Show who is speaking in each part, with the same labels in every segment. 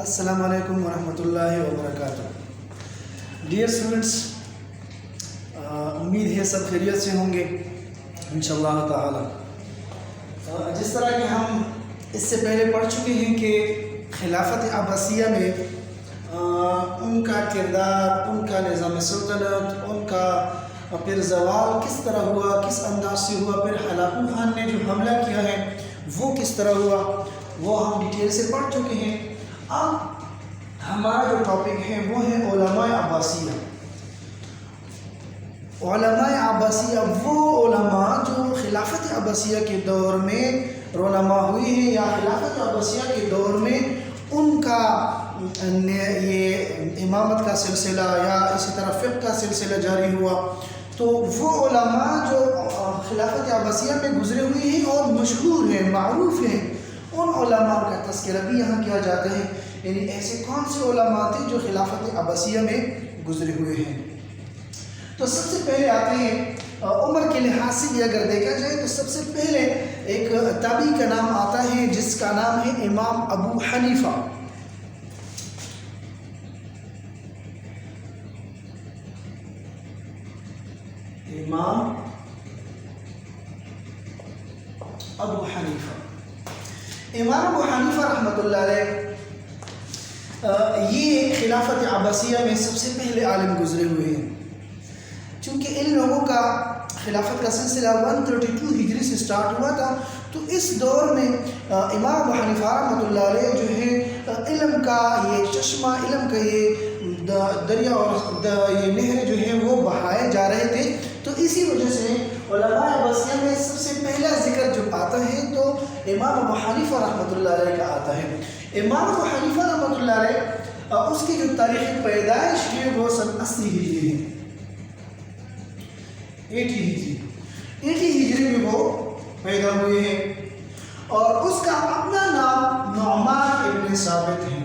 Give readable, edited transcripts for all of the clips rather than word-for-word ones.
Speaker 1: السلام علیکم ورحمۃ اللہ وبرکاتہ۔ ڈیئر اسٹوڈنٹس، امید ہے سب خیریت سے ہوں گے انشاءاللہ تعالی۔ جس طرح کہ ہم اس سے پہلے پڑھ چکے ہیں کہ خلافت عباسیہ میں ان کا کردار، ان کا نظام سلطنت، ان کا پھر زوال کس طرح ہوا، کس انداز سے ہوا، پھر ہلاکو خان نے جو حملہ کیا ہے وہ کس طرح ہوا، وہ ہم ڈیٹیل سے پڑھ چکے ہیں۔ اب ہمارا جو ٹاپک ہے وہ ہے علماء عباسیہ۔ علماء عباسیہ وہ علماء جو خلافت عباسیہ کے دور میں رونما ہوئے ہیں یا خلافت عباسیہ کے دور میں ان کا یہ امامت کا سلسلہ یا اسی طرح فقہ کا سلسلہ جاری ہوا۔ تو وہ علماء جو خلافت عباسیہ میں گزرے ہوئے ہیں اور مشہور ہیں، معروف ہیں، ان علماء کا تذکرہ بھی یہاں کیا جاتا ہے، یعنی ایسے کون سے علماء تھے جو خلافت عباسیہ میں گزرے ہوئے ہیں۔ تو سب سے پہلے آتے ہیں عمر کے لحاظ سے بھی اگر دیکھا جائے تو سب سے پہلے ایک تابعی کا نام آتا ہے جس کا نام ہے امام ابو حنیفہ۔ امام ابو حنیفہ، امام ابو حنیفہ رحمۃ اللہ علیہ یہ خلافت عباسیہ میں سب سے پہلے عالم گزرے ہوئے ہیں۔ چونکہ ان لوگوں کا خلافت کا سلسلہ 132 ہجری سے سٹارٹ ہوا تھا، تو اس دور میں امام ابو حنیفہ رحمۃ اللہ علیہ جو ہے علم کا یہ چشمہ، علم کا یہ دریا اور یہ نہر جو ہے وہ بہائے جا رہے تھے۔ تو اسی وجہ سے علماء عباسیہ میں سب سے پہلا ذکر جو آتا ہے تو امام ابو حنیفہ رحمۃ اللہ علیہ کا آتا ہے۔ امام ابو حنیفہ رحمۃ اللہ علیہ اس کی جو تاریخ پیدائش ہے وہ سن 80 ہجری ہے، 80 ہجری میں وہ پیدا ہوئے ہیں، اور اس کا اپنا نام نعمان ابن ثابت ہے۔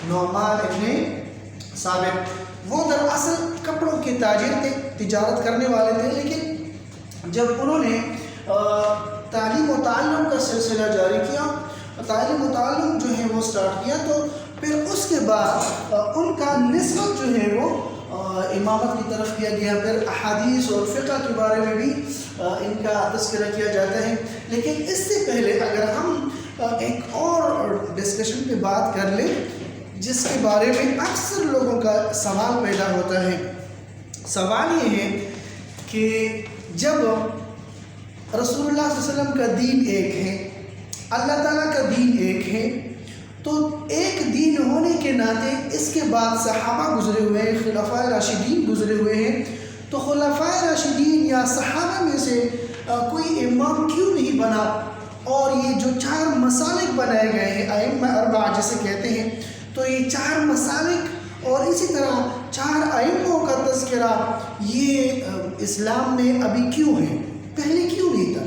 Speaker 1: نعمان ابن ثابت وہ دراصل کپڑوں کے تاجر تھے، تجارت کرنے والے تھے، لیکن جب انہوں نے تعلیم و تعلم کا سلسلہ جاری کیا، تعلیم و تعلم جو ہے وہ سٹارٹ کیا، تو پھر اس کے بعد ان کا نسبت جو ہے وہ امامت کی طرف کیا گیا۔ پھر احادیث اور فقہ کے بارے میں بھی ان کا تذکرہ کیا جاتا ہے۔ لیکن اس سے پہلے اگر ہم ایک اور ڈسکشن پہ بات کر لیں جس کے بارے میں اکثر لوگوں کا سوال پیدا ہوتا ہے، سوال یہ ہے کہ جب رسول اللہ صلی اللہ علیہ وسلم کا دین ایک ہے، اللہ تعالیٰ کا دین ایک ہے، تو ایک دین ہونے کے ناطے اس کے بعد صحابہ گزرے ہوئے ہیں، خلفاء راشدین گزرے ہوئے ہیں، تو خلفاء راشدین یا صحابہ میں سے کوئی امام کیوں نہیں بنا؟ اور یہ جو 4 مسالک بنائے گئے ہیں، ائمہ اربعہ جسے کہتے ہیں، تو یہ 4 مسالک اور اسی طرح 4 ائموں کا تذکرہ یہ اسلام میں ابھی کیوں ہے؟ پہلے کیوں نہیں تھا؟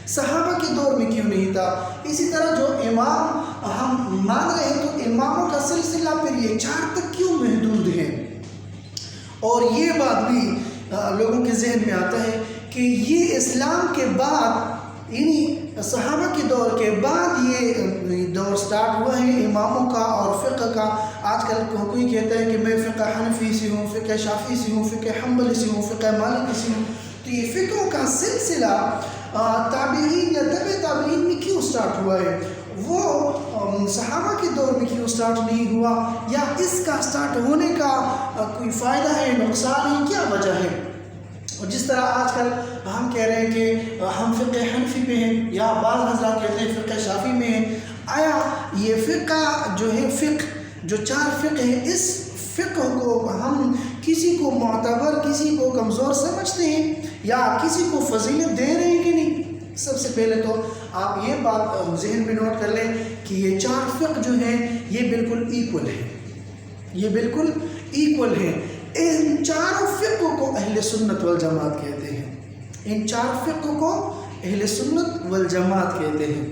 Speaker 1: صحابہ کے دور میں کیوں نہیں تھا؟ اسی طرح جو امام ہم مان رہے ہیں تو اماموں کا سلسلہ پھر یہ 4 تک کیوں محدود ہے؟ اور یہ بات بھی لوگوں کے ذہن میں آتا ہے کہ یہ اسلام کے بعد، یعنی صحابہ کے دور کے بعد یہ دور سٹارٹ ہوا ہے اماموں کا اور فقہ کا۔ آج کل کوئی کہتا ہے کہ میں فقہ حنفی سے ہوں، فقہ شافعی سے ہوں، فقہ حنبلی سے ہوں، فقہ مالکی سے ہوں، تو یہ فقہوں کا سلسلہ تابعین یا تبع تابعین میں کیوں سٹارٹ ہوا ہے؟ وہ صحابہ کے دور میں کیوں سٹارٹ نہیں ہوا؟ یا اس کا سٹارٹ ہونے کا کوئی فائدہ ہے، نقصان ہے، کیا وجہ ہے؟ اور جس طرح آج کل ہم کہہ رہے ہیں کہ ہم فقہ حنفی میں ہیں، یا بعض حضرات کہتے ہیں فقہ شافعی میں ہیں، آیا یہ فقہ جو ہے، فقہ جو 4 فقہ ہیں، اس فقہ کو ہم کسی کو معتبر، کسی کو کمزور سمجھتے ہیں یا کسی کو فضیلت دے رہے ہیں کہ نہیں؟ سب سے پہلے تو آپ یہ بات ذہن میں نوٹ کر لیں کہ یہ 4 فقہ جو ہیں یہ بالکل ایکول ہیں، یہ بالکل ایکول ہیں۔ ان 4 فقہ کو اہل سنت والجماعت کہتے ہیں، ان 4 فقہ کو اہل سنت والجماعت کہتے ہیں۔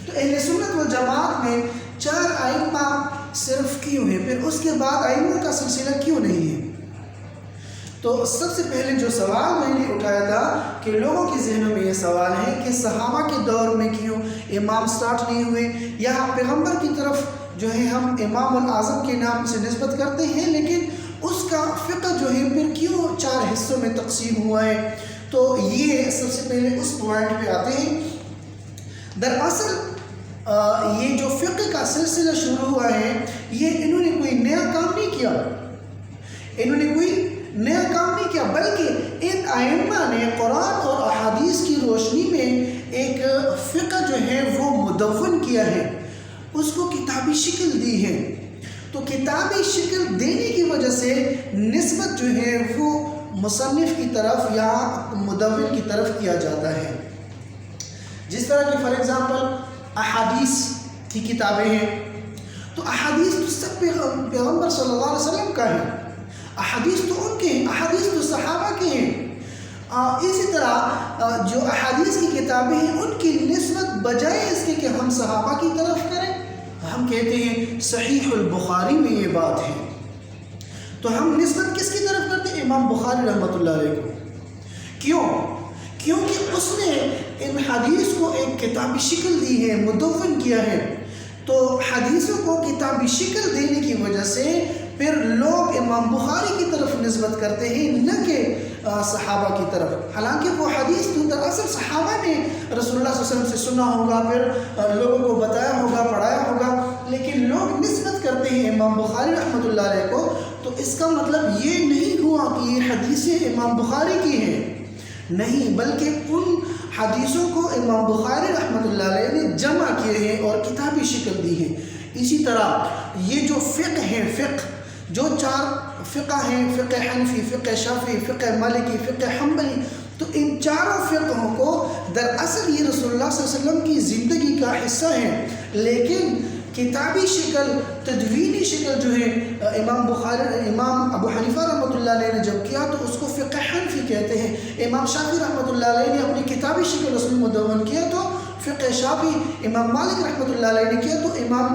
Speaker 1: تو اہل سنت والجماعت میں 4 ائمہ صرف کیوں ہیں؟ پھر اس کے بعد ائموں کا سلسلہ کیوں نہیں ہے؟ تو سب سے پہلے جو سوال میں نے اٹھایا تھا کہ لوگوں کے ذہنوں میں یہ سوال ہے کہ صحابہ کے دور میں کیوں امام سٹارٹ نہیں ہوئے، یہاں پیغمبر کی طرف جو ہے ہم امام الاعظم کے نام سے نسبت کرتے ہیں، لیکن اس کا فقہ جو ہے پھر کیوں 4 حصوں میں تقسیم ہوا ہے؟ تو یہ سب سے پہلے اس پوائنٹ پہ آتے ہیں۔ دراصل یہ جو فقہ کا سلسلہ شروع ہوا ہے، یہ انہوں نے کوئی نیا کام نہیں کیا، بلکہ ان ائمہ نے قرآن اور احادیث کی روشنی میں ایک فقہ جو ہے وہ مدون کیا ہے، اس کو کتابی شکل دی ہے۔ تو کتابی شکل دینے کی وجہ سے نسبت جو ہے وہ مصنف کی طرف یا مدون کی طرف کیا جاتا ہے۔ جس طرح کہ فار ایگزامپل احادیث کی کتابیں ہیں، تو احادیث تو سب پیغمبر صلی اللہ علیہ وسلم کا ہے، احادیث تو ان کے ہیں، احادیث تو صحابہ کے ہیں۔ اسی طرح جو احادیث کی کتابیں ہیں ان کی نسبت بجائے اس کے کہ ہم صحابہ کی طرف کریں، ہم کہتے ہیں صحیح البخاری میں یہ بات ہے، تو ہم نسبت کس کی طرف کرتے ہیں؟ امام بخاری رحمۃ اللہ علیہ کو۔ کیونکہ اس نے ان حدیث کو ایک کتابی شکل دی ہے، مدون کیا ہے۔ تو حدیثوں کو کتابی شکل دینے کی وجہ سے پھر لوگ امام بخاری کی طرف نسبت کرتے ہیں، نہ کہ صحابہ کی طرف، حالانکہ وہ حدیث تو دراصل صحابہ نے رسول اللہ صلی اللہ علیہ وسلم سے سنا ہوگا، پھر لوگوں کو بتایا ہوگا، پڑھایا ہوگا، لیکن لوگ نسبت کرتے ہیں امام بخاری رحمۃ اللہ علیہ کو۔ تو اس کا مطلب یہ نہیں ہوا کہ یہ حدیثیں امام بخاری کی ہیں، نہیں، بلکہ ان حدیثوں کو امام بخاری رحمۃ اللہ علیہ نے جمع کیے ہیں اور کتابی شکل دی ہے۔ اسی طرح یہ جو فقہ ہیں، جو 4 فقہ ہیں، فقہ حنفی، فقہ شافعی، فقہ مالکی، فقہ حنبلی، تو ان چاروں فقہوں کو دراصل یہ رسول اللہ صلی اللہ علیہ وسلم کی زندگی کا حصہ ہیں، لیکن کتابی شکل، تدوینی شکل جو ہے امام ابو حنیفہ رحمۃ اللہ علیہ نے جب کیا تو اس کو فقہ حنفی کہتے ہیں۔ امام شافعی رحمۃ اللہ علیہ نے اپنی کتابی شکل اس میں مدون کیا تو فقہ شافعی، امام مالک رحمۃ اللہ علیہ نے کیا تو امام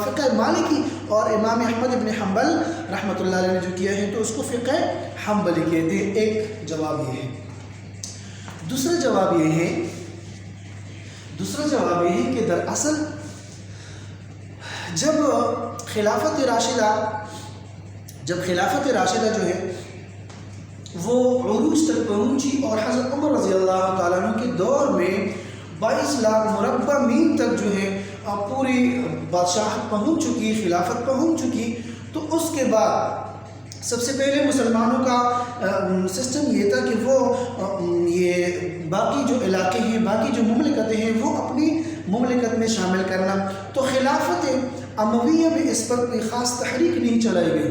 Speaker 1: فقہ مالکی، اور امام احمد ابن حنبل رحمۃ اللہ علیہ نے جو کیا ہے تو اس کو فقہ حنبلی کہتے ہیں۔ ایک جواب یہ ہے۔ دوسرا جواب یہ ہے کہ دراصل جب خلافت راشدہ جو ہے وہ عروج تک پہنچی اور حضرت عمر رضی اللہ تعالیٰ عنہ کے دور میں 22 لاکھ مربع میل تک جو ہے پوری بادشاہت پہنچ چکی، خلافت پہنچ چکی، تو اس کے بعد سب سے پہلے مسلمانوں کا سسٹم یہ تھا کہ وہ یہ باقی جو علاقے ہیں، باقی جو مملکتیں ہیں وہ اپنی مملکت میں شامل کرنا۔ تو خلافت امویہ میں اس پر کوئی خاص تحریک نہیں چلائی گئی۔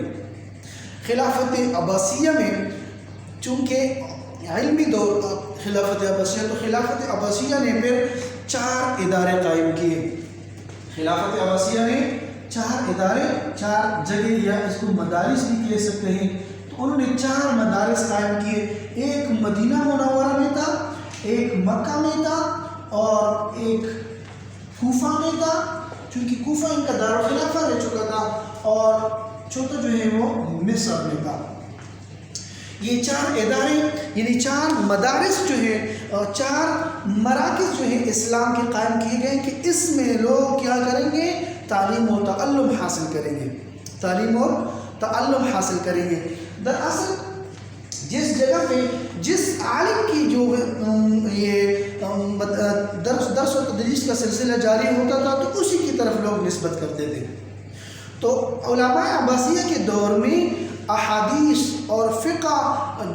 Speaker 1: خلافت عباسیہ میں چونکہ علمی دور خلافت عباسیہ، تو خلافت عباسیہ نے پھر 4 ادارے قائم کیے۔ خلافت عباسیہ نے 4 ادارے، 4 جگہ یا اس کو مدارس بھی کہہ سکتے ہیں، تو انہوں نے 4 مدارس قائم کیے۔ ایک مدینہ منورہ میں تھا، ایک مکہ میں تھا، اور ایک کوفہ میں تھا، چونکہ کوفہ ان کا دارالخلافہ رہ چکا تھا، اور چوتھا جو ہے وہ مصر میں تھا۔ یہ 4 ادارے یعنی 4 مدارس جو ہیں، 4 مراکز جو ہیں اسلام کے قائم کیے گئے کہ اس میں لوگ کیا کریں گے؟ تعلیم و تعلم حاصل کریں گے۔ دراصل جس جگہ پہ جس عالم کی جو یہ درس و تدریس کا سلسلہ جاری ہوتا تھا تو اسی کی طرف لوگ نسبت کرتے تھے۔ تو علماء عباسیہ کے دور میں احادیث اور فقہ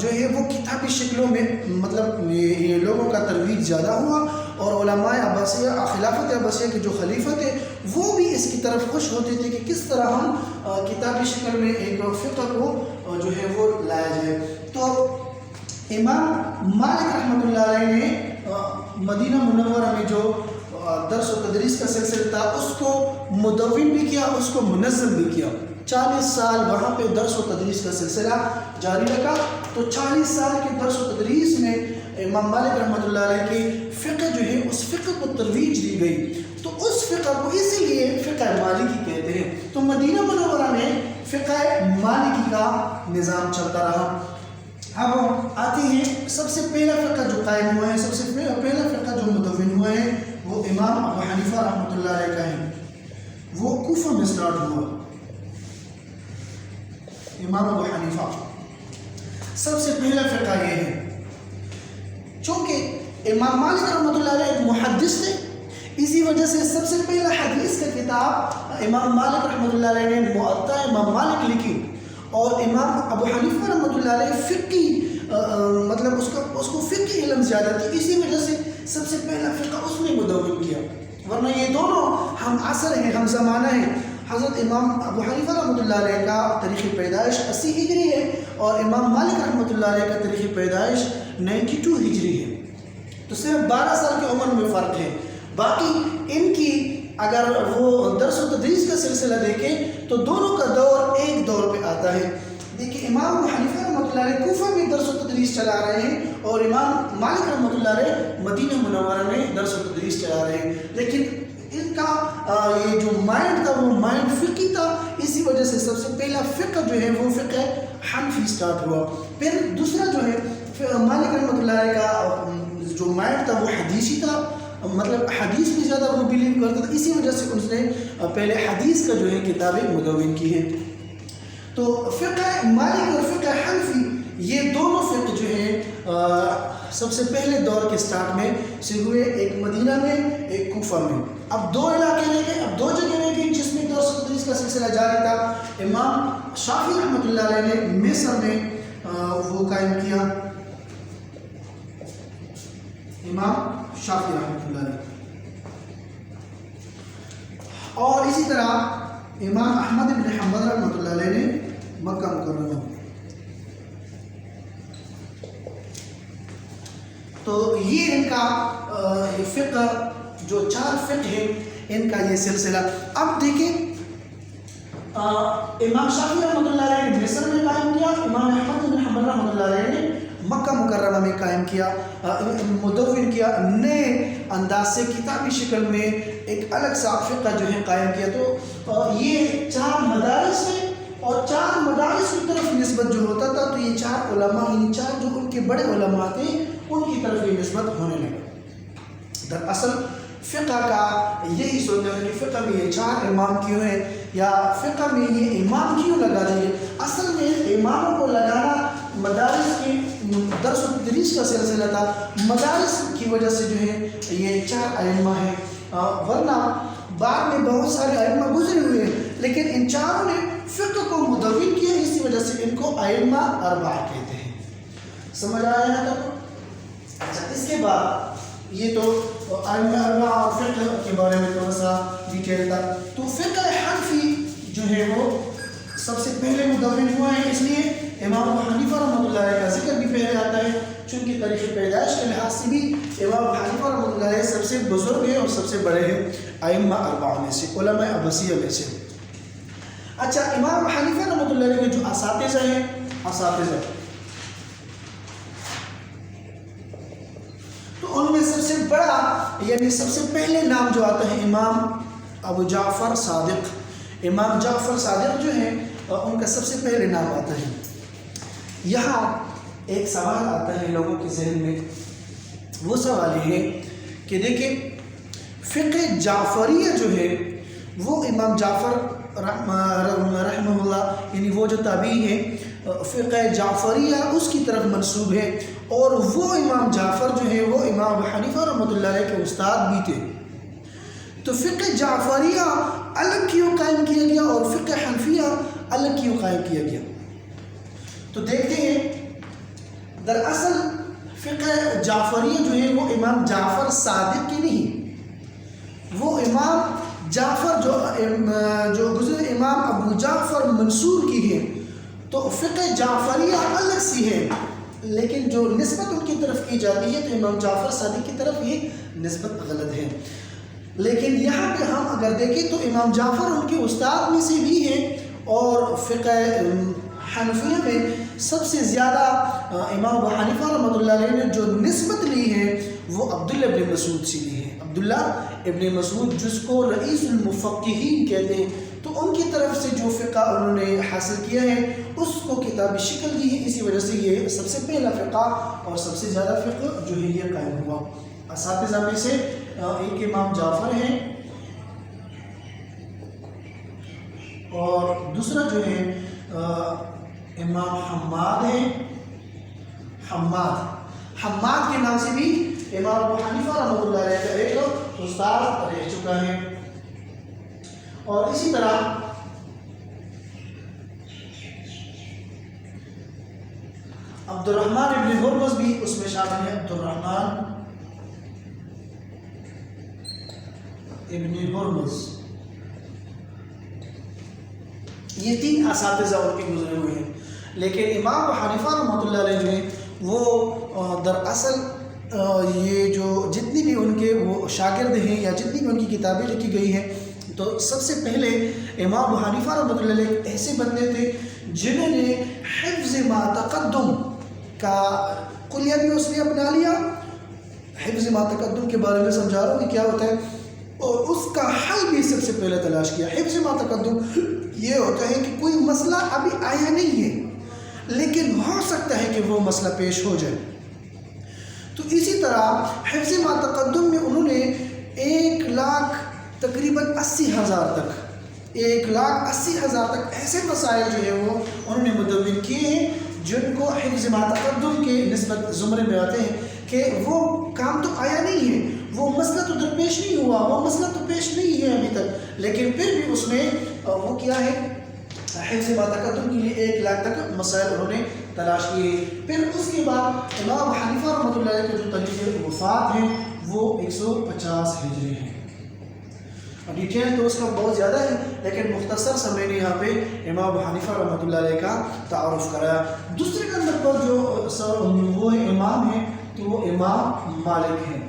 Speaker 1: جو ہے وہ کتابی شکلوں میں مطلب یہ لوگوں کا ترویج زیادہ ہوا، اور علماء عباسیہ، خلافت عباسیہ کے جو خلیفہ تھے وہ بھی اس کی طرف خوش ہوتے تھے کہ کس طرح ہم کتابی شکل میں ایک فقہ کو جو ہے وہ لایا جائے۔ تو امام مالک رحمۃ اللہ علیہ نے مدینہ منورہ میں جو درس و تدریس کا سلسلہ تھا اس کو مدون بھی کیا، اس کو منظم بھی کیا۔ 40 سال وہاں پہ درس و تدریس کا سلسلہ جاری رکھا۔ تو 40 سال کے درس و تدریس میں امام مالک رحمۃ اللہ علیہ کی فقہ جو ہے اس فقہ کو ترویج دی گئی، تو اس فقہ کو اسی لیے فقہ مالکی کہتے ہیں۔ تو مدینہ منورہ میں فقہ مالکی کا نظام چلتا رہا۔ اب آتے ہیں سب سے پہلا فرقہ جو قائم ہوا ہے، سب سے پہلا فرقہ جو مدون ہوا ہے وہ امام ابو حنیفہ رحمۃ اللہ علیہ کا ہے، وہ کوفہ میں سٹارٹ ہوا۔ امام ابو حنیفہ سب سے پہلا فرقہ یہ ہے، چونکہ امام مالک رحمۃ اللہ علیہ ایک محدث تھے، اسی وجہ سے سب سے پہلا حدیث کا کتاب امام مالک رحمۃ اللہ علیہ نے موطا امام مالک لکھی، اور امام ابو حنیفہ رحمۃ اللہ علیہ فقہی مطلب اس کو فقہی علم زیادہ تھی، اسی وجہ سے سب سے پہلا فرقہ اس نے مدون کیا، ورنہ یہ دونوں ہم عصر ہیں، ہم زمانہ ہیں۔ حضرت امام ابو حنیفہ رحمۃ اللہ علیہ کا تاریخ پیدائش 80 ہجری ہے، اور امام مالک رحمۃ اللہ علیہ کا تاریخ پیدائش 92 ہجری ہے، تو صرف 12 سال کی عمر میں فرق ہے۔ باقی ان کی اگر وہ درس و تدریس کا سلسلہ دیکھیں تو دونوں کا دور ایک دور پہ آتا ہے۔ دیکھیں امام ابو حنیفہ رحمۃ اللہ علیہ کوفہ میں درس و تدریس چلا رہے ہیں، اور امام مالک رحمۃ اللہ علیہ مدینہ منورہ میں درس و تدریس چلا رہے ہیں، لیکن ان کا یہ جو مائنڈ تھا وہ مائنڈ فقہی تھا، اسی وجہ سے سب سے پہلا فقہ جو ہے وہ فقہ حنفی سٹارٹ ہوا۔ پھر دوسرا جو ہے مالک رحمۃ اللہ علیہ کا جو مائنڈ تھا وہ حدیثی تھا، مطلب حدیث میں زیادہ وہ بلیو کرتا تھا، اسی وجہ سے اس نے پہلے حدیث کا جو ہے کتابیں مدون کی ہیں۔ تو فقہ مالک اور فقہ حنفی یہ دونوں فقہ جو ہیں سب سے پہلے دور کے سٹارٹ میں سے ہوئے، ایک مدینہ میں ایک کوفہ میں۔ اب دو علاقے رہ گئے، اب دو جگہ رہ گئی جس میں درس و تدریس کا سلسلہ جاری تھا۔ امام شافعی رحمۃ اللہ علیہ نے مصر میں وہ قائم کیا، امام شافعی رحمۃ اللہ علیہ، اور اسی طرح امام احمد بن حنبل رحمۃ اللہ علیہ نے مکہ مکرمہ۔ تو یہ ان کا فقہ جو 4 فقہ ہیں ان کا یہ سلسلہ۔ اب دیکھیں امام شافعی رحمۃ اللہ علیہ نے مصر میں قائم کیا، امام احمد بن حنبل رحمۃ اللہ علیہ نے مکہ مکرمہ میں قائم کیا، مدون کیا، نئے انداز سے کتابی شکل میں ایک الگ سا فقہ جو ہے قائم کیا۔ تو یہ 4 مدارس ہیں، اور 4 مدارس کی طرف نسبت جو ہوتا تھا تو یہ 4 علماء، یعنی 4 جو ان کے بڑے علماء تھے ان کی طرف یہ نسبت ہونے لگا۔ دراصل فقہ کا یہی سوچنا ہے کہ فقہ میں یہ 4 امام کیوں ہیں، یا فقہ میں یہ امام کیوں لگا دیے۔ اصل میں اماموں کو لگانا مدارس کی درس و تدریس کا سلسلہ تھا، مدارس کی وجہ سے جو ہے یہ 4 ائمہ ہیں، ورنہ بعد میں بہت سارے ائمہ گزرے ہوئے ہیں، لیکن ان 4 نے فقہ کو مدون کیا، اسی وجہ سے ان کو ائمہ 4 کہتے ہیں۔ سمجھ آیا ہے تب؟ اچھا، اس کے بعد یہ تو ائمہ 4 اور فقہ کے بارے میں تھوڑا سا ڈیٹیل تھا۔ تو فقہ حنفی جو ہے وہ سب سے پہلے مدون ہوا ہے، اس لیے امام ابو حنیفہ رحمۃ اللہ علیہ کا ذکر بھی پہلے آتا ہے، چونکہ تاریخ پیدائش کے لحاظ سے بھی امام ابو حنیفہ رحمۃ اللہ علیہ سب سے بزرگ ہیں اور سب سے بڑے ہیں ائمہ 4 میں سے، علماء عباسیہ میں سے۔ اچھا، امام ابو حنیفہ رحمۃ اللہ علیہ کے جو اساتذہ ہیں، تو ان میں سب سے بڑا یعنی سب سے پہلے نام جو آتا ہے امام ابو جعفر صادق۔ امام جعفر صادق جو ہیں ان کا سب سے پہلے نام آتا ہے۔ یہاں ایک سوال آتا ہے لوگوں کے ذہن میں، وہ سوال یہ ہے کہ دیکھیں فقہ جعفریہ جو ہے وہ امام جعفر رحمہ اللہ، یعنی وہ جو تابعی ہیں، فقہ جعفریہ اس کی طرف منسوب ہے، اور وہ امام جعفر جو ہے وہ امام ابو حنیفہ رحمۃ اللہ علیہ کے استاد بھی تھے۔ تو فقہ جعفریہ الگ کیوں قائم کیا گیا اور فقہ حنفیہ الگ کیوں قائم کیا گیا؟ تو دیکھتے ہیں دراصل فقہ جعفریہ جو ہے وہ امام جعفر صادق کی نہیں، وہ امام جعفر جو گزرے امام ابو جعفر منصور کی ہے۔ تو فقہ جعفریہ الگ سی ہے، لیکن جو نسبت ان کی طرف کی جاتی ہے تو امام جعفر صادق کی طرف یہ نسبت غلط ہے۔ لیکن یہاں پہ ہم اگر دیکھیں تو امام جعفر ان کے استاد میں سے بھی ہیں، اور فقہ حنفیہ میں سب سے زیادہ امام ابو حنیفہ رحمۃ اللہ علیہ نے جو نسبت لی ہے وہ عبداللہ ابن مسعود سے لی ہے۔ عبداللہ ابن مسعود جس کو رئیس المفقہین کہتے ہیں، تو ان کی طرف سے جو فقہ انہوں نے حاصل کیا ہے اس کو کتابی شکل دی ہے، اسی وجہ سے یہ سب سے پہلا فقہ اور سب سے زیادہ فقہ جو ہے یہ قائم ہوا۔ اساتذہ میں سے ایک امام جعفر ہیں اور دوسرا جو ہے امام حماد ہے۔ حماد کے نام سے بھی امام ابو حنیفہ رحمۃ اللہ علیہ کا ایک استاد رہ چکا ہے۔ اور اسی طرح عبد الرحمن ابن ہرمز بھی اس میں شامل ہے۔ عبد الرحمن ابن ہرمز، یہ 3 اساتذہ ان کے گزرے ہوئے ہیں۔ لیکن امام ابو حنیفہ رحمۃ اللہ علیہ نے وہ دراصل یہ جو جتنی بھی ان کے وہ شاگرد ہیں یا جتنی بھی ان کی کتابیں لکھی گئی ہیں، تو سب سے پہلے امام ابو حنیفہ رحمۃ اللہ علیہ ایسے بندے تھے جنہوں نے حفظ ما تقدم کا کلیہ بھی اس نے اپنا لیا۔ حفظ ما تقدم کے بارے میں سمجھا رہا ہوں کہ کیا ہوتا ہے، اور اس کا حل بھی سب سے پہلے تلاش کیا۔ حفظ ما تقدم یہ ہوتا ہے کہ کوئی مسئلہ ابھی آیا نہیں ہے لیکن ہو سکتا ہے کہ وہ مسئلہ پیش ہو جائے۔ تو اسی طرح حفظ ما تقدم میں انہوں نے 1,00,000 تقریباً 80,000 تک 1,80,000 تک ایسے مسائل جو ہے وہ انہوں نے مدون کیے ہیں جن کو حفظ ما تقدم کے نسبت زمرے میں آتے ہیں کہ وہ کام تو آیا نہیں ہے، وہ مسئلہ تو درپیش نہیں ہوا، وہ مسئلہ تو پیش نہیں ہے ابھی تک، لیکن پھر بھی اس نے وہ کیا ہے حفظ ما تقدم کے لیے 1,00,000 تک مسائل انہوں نے تلاش کیے۔ پھر اس کے بعد امام ابو حنیفہ رحمۃ اللہ علیہ کے جو تاریخ وفات ہیں وہ 150 ہجری ہیں۔ ڈیٹیل تو اس کا بہت زیادہ ہے لیکن مختصر سا میں نے یہاں پہ امام ابو حنیفہ رحمۃ اللہ علیہ کا تعارف کرایا۔ دوسرے نمبر پر جو وہ امام ہیں تو وہ امام مالک ہیں،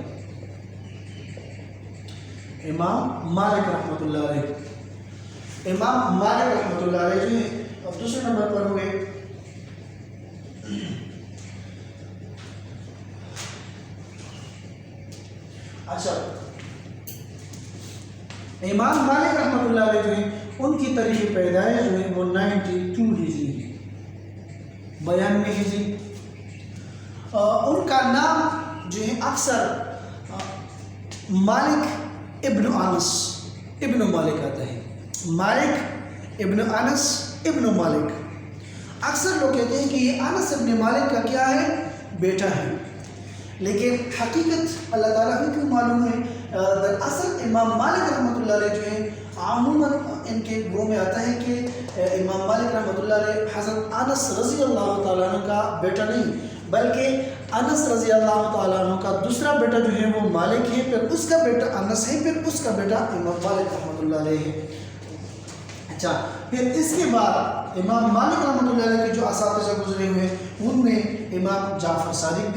Speaker 1: امام مالک رحمۃ اللہ علیہ۔ امام مالک رحمۃ اللہ علیہ جو ہے اب دوسرے نمبر پر ہوئے۔ اچھا، امام مالک رحمۃ اللہ علیہ جو ہے ان کی تاریخ پیدائش جو ہے وہ 92 ہجری ہے، 92 ہجری۔ ان کا نام جو ہے اکثر مالک ابن انس ابن مالک آتا ہے، مالک ابن انس ابن مالک۔ اکثر لوگ کہتے ہیں کہ یہ انس ابن مالک کا کیا ہے، بیٹا ہے، لیکن حقیقت اللہ تعالیٰ کو معلوم ہے۔ دراصل امام مالک رحمۃ اللہ علیہ جو ہے عموماً ان کے گروہ میں آتا ہے کہ امام مالک رحمۃ اللہ علیہ حضرت انس رضی اللہ تعالیٰ عنہ کا بیٹا نہیں، بلکہ انس رضی اللہ تعالیٰ عنہ کا دوسرا بیٹا جو ہے وہ مالک ہے، پھر اس کا بیٹا انس ہے، پھر اس کا بیٹا امام مالک رحمۃ اللہ علیہ ہے۔ اچھا، پھر اس کے بعد امام مالک رحمۃ اللہ علیہ کے جو اساتذہ گزرے ہوئے ان میں امام جعفر صادق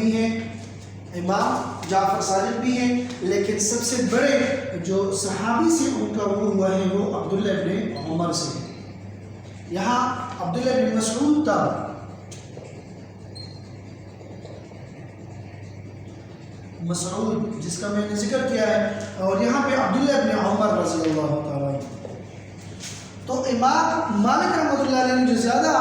Speaker 1: بھی ہیں، لیکن سب سے بڑے جو صحابی سے ان کا وہ ہوا ہے وہ عبداللہ ابن عمر سے ہے۔ یہاں عبداللہ ابن مسعود تھا، مسعود جس کا میں نے ذکر کیا ہے، اور یہاں پہ عبداللہ ابن عمر رضی اللہ تعالیٰ عنہ۔ تو امام مالک رحمۃ اللہ علیہ نے جو زیادہ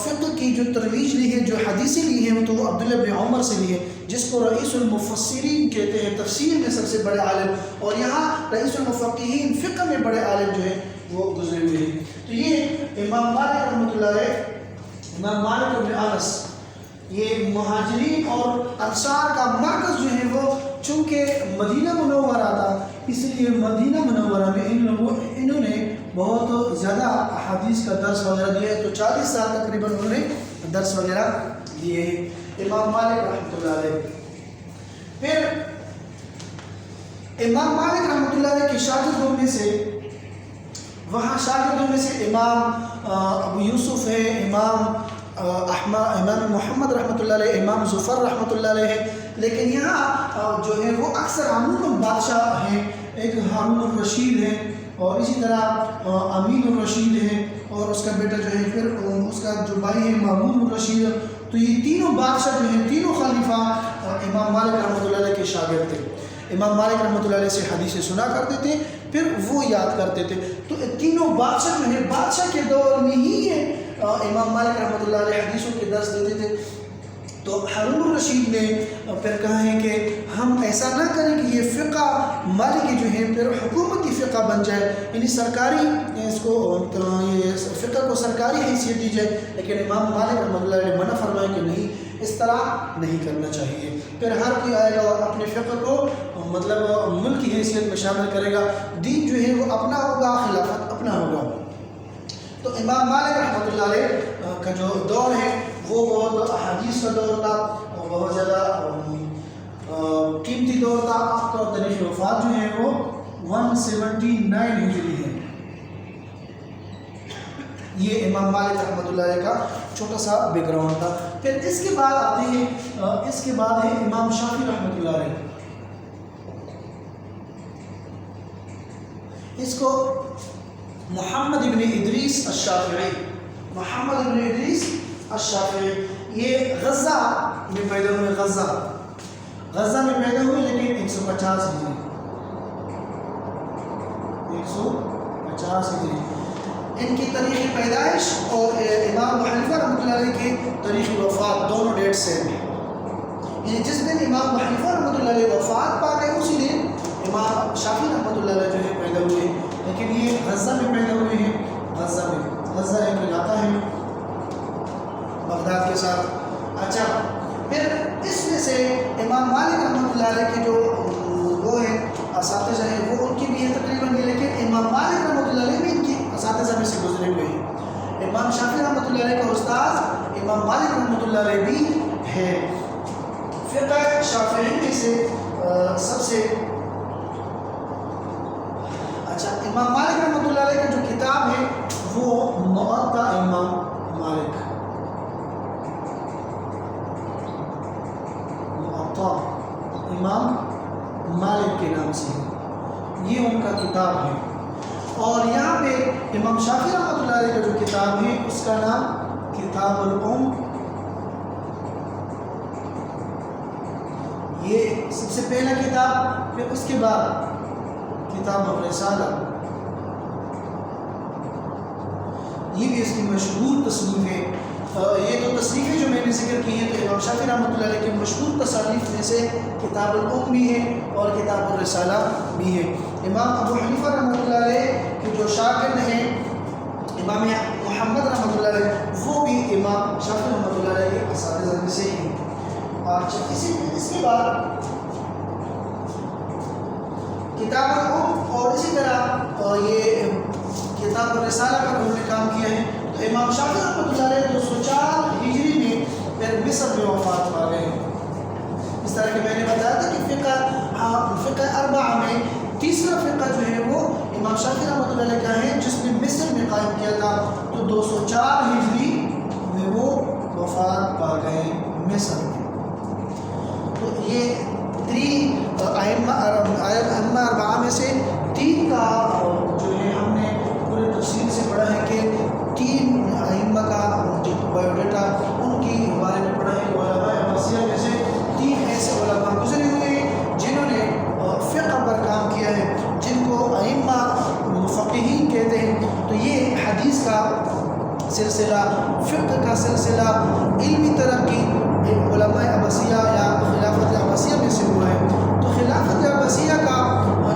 Speaker 1: فقہ کی جو ترویج لی ہے، جو حدیثیں لی ہیں، وہ تو عبداللہ ابن عمر سے لی ہے، جس کو رئیس المفسرین کہتے ہیں، تفسیر میں سب سے بڑے عالم، اور یہاں رئیس المفقہین فقہ میں بڑے عالم جو ہیں وہ گزرے ہوئے ہیں۔ تو یہ امام مالک رحمۃ اللہ علیہ، امام مالک ابن انس، یہ مہاجرین اور انصار کا مرکز جو ہے وہ چونکہ مدینہ منورہ تھا، اس لیے مدینہ منورہ میں انہوں نے بہت زیادہ احادیث کا درس وغیرہ دیا ہے، تو 40 سال تقریباً انہوں نے درس وغیرہ دیے ہیں امام مالک رحمۃ اللہ علیہ۔ پھر امام مالک رحمۃ اللہ علیہ کے شاگردوں میں سے امام ابو یوسف ہے، امام محمد رحمۃ اللہ علیہ، امام ظفر رحمۃ اللہ علیہ ہے، لیکن یہاں جو ہے وہ اکثر عموماً بادشاہ ہیں، ایک ہارون الرشید ہے، اور اسی طرح امین الرشید ہے، اور اس کا بیٹا جو ہے پھر اس کا جو بھائی ہے مامون الرشید۔ تو یہ تینوں بادشاہ جو ہیں، تینوں خلیفہ امام مالک رحمۃ اللہ علیہ کے شاگرد تھے۔ امام مالک رحمۃ اللہ علیہ سے حدیثیں سنا کرتے تھے، پھر وہ یاد کرتے تھے۔ تو تینوں بادشاہ جو ہے بادشاہ کے دور میں ہی یہ امام مالک رحمۃ اللہ علیہ حدیثوں کے درس دیتے تھے۔ تو ہارون الرشید نے پھر کہا ہے کہ ہم ایسا نہ کریں کہ یہ فقہ مالکی جو ہے پھر حکومتی فقہ بن جائے، یعنی سرکاری اس کو یہ فقہ کو سرکاری حیثیت دی جائے، لیکن امام مالک رحمۃ اللہ علیہ نے منع فرمایا کہ نہیں، اس طرح نہیں کرنا چاہیے۔ پھر ہر کوئی آئے گا اور اپنے فقہ کو مطلب ملک کی حیثیت میں شامل کرے گا، دین جو ہے وہ اپنا ہوگا، خلافت اپنا ہوگا۔ تو امام مالک رحمۃ اللہ علیہ کا جو دور ہے وہ بہت احادیث کا دور تھا، بہت زیادہ قیمتی دور تھا۔ آپ کا تاریخ وفات جو ہے وہ 179 ہجری ہے۔ یہ امام مالک رحمۃ اللہ علیہ کا چھوٹا سا بیک گراؤنڈ تھا۔ پھر اس کے بعد آتے ہیں، اس کے بعد ہے امام شافعی رحمۃ اللہ علیہ۔ اس کو محمد ابن ادریس الشافعی، محمد ابن ادریس الشافعی، یہ غزہ میں پیدا ہوئے، غزہ میں پیدا ہوئے، لیکن 150 ہجری، 150 ہجری ان کی تاریخ پیدائش اور امام ابو حنیفہ رحمۃ اللہ علیہ کی تاریخ وفات دونوں ڈیٹ سیم ہیں، یعنی جس دن امام ابو حنیفہ رحمۃ اللہ علیہ وفات پا گئے اسی دن امام شافعی رحمۃ اللہ علیہ جو ہے پیدا ہوئے، لیکن یہ غزہ میں پیدا ہوئے ہیں۔ غزہ ایک علاقہ ہے بغداد کے ساتھ۔ اچھا، پھر اس میں سے امام مالک رحمۃ اللہ علیہ کے جو وہ ہیں اساتذہ ہیں وہ ان کی بھی ہے تقریباً، لیکن امام مالک رحمۃ اللہ علیہ بھی ان کی اساتذہ میں سے گزرے ہوئے ہیں۔ امام شافعی رحمۃ اللہ علیہ کا استاد امام مالک رحمۃ اللہ علیہ بھی ہے۔ فقہ شافعی میں سے سب سے اچھا امام مالک رحمۃ اللہ علیہ کا جو کتاب ہے وہ موطا امام مالک، موطا امام مالک کے نام سے ہے، یہ ان کا کتاب ہے۔ اور یہاں پہ امام شافعی رحمۃ اللہ علیہ کا جو کتاب ہے اس کا نام کتاب الام، یہ سب سے پہلا کتاب، پھر اس کے بعد کتاب الرسالہ، یہ بھی اس کی مشہور تصنیف ہے۔ یہ تو تصنیفیں جو میں نے ذکر کی ہیں تو امام شافعی رحمۃ اللہ علیہ کی مشہور تصانیف میں سے کتاب الام بھی ہے اور کتاب الرسالہ بھی ہے۔ امام ابو حنیفہ رحمۃ اللہ علیہ کے جو شاگرد ہیں امام محمد رحمۃ اللہ علیہ وہ بھی امام شافعی رحمۃ اللہ علیہ کے اساتذہ میں سے ہیں۔ اس کے بعد کتاب الام اور اسی طرح یہ کتاب الرسالہ پر انہوں نے کام کیا ہے۔ تو امام شافعی رحمۃ اللہ علیہ 204 ہجری میں پھر مصر میں وفات پا گئے۔ اس طرح کہ میں نے بتایا تھا کہ فقہ اربعہ میں تیسرا فقہ جو ہے وہ امام شافعی رحمۃ اللہ علیہ کا ہے جس نے مصر میں قائم کیا تھا، تو 204 ہجری میں وہ وفات پا گئے مصر میں۔ تو یہ ائمہ اربعہ میں سے 3 کا جو ہے ہم نے پورے تفصیل سے پڑھا ہے کہ 3 ائمہ کا بایو ڈیٹا ان کی بارے میں پڑھا ہے۔ علماء عباسیہ میں سے 3 ایسے علماء گزرے ہوئے ہیں جنہوں نے فقہ پر کام کیا ہے، جن کو ائمہ مفقہین کہتے ہیں۔ تو یہ حدیث کا سلسلہ، فقہ کا سلسلہ، علمی ترقی علماء عباسیہ یا خلافت عباسیہ میں سے ہوا ہے۔ تو خلافت عباسیہ کا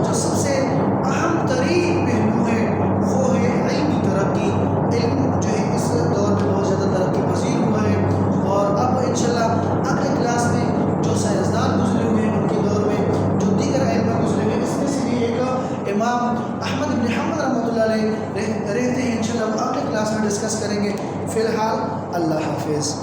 Speaker 1: جو سب سے اہم ترین پہلو ہے وہ ہے علمی ترقی۔ علم جو ہے اس دور میں بہت زیادہ ترقی پذیر ہوا ہے، اور اب انشاءاللہ اگلے کلاس میں جو سائنسدان گزرے ہوئے ہیں ان کے دور میں جو دیگر ائمہ گزرے ہوئے ہیں اس میں سے بھی ایک امام احمد بن حنبل رحمۃ اللہ علیہ رہتے ہیں، انشاءاللہ وہ اگلے کلاس میں ڈسکس کریں گے۔ فی الحال اللہ حافظ۔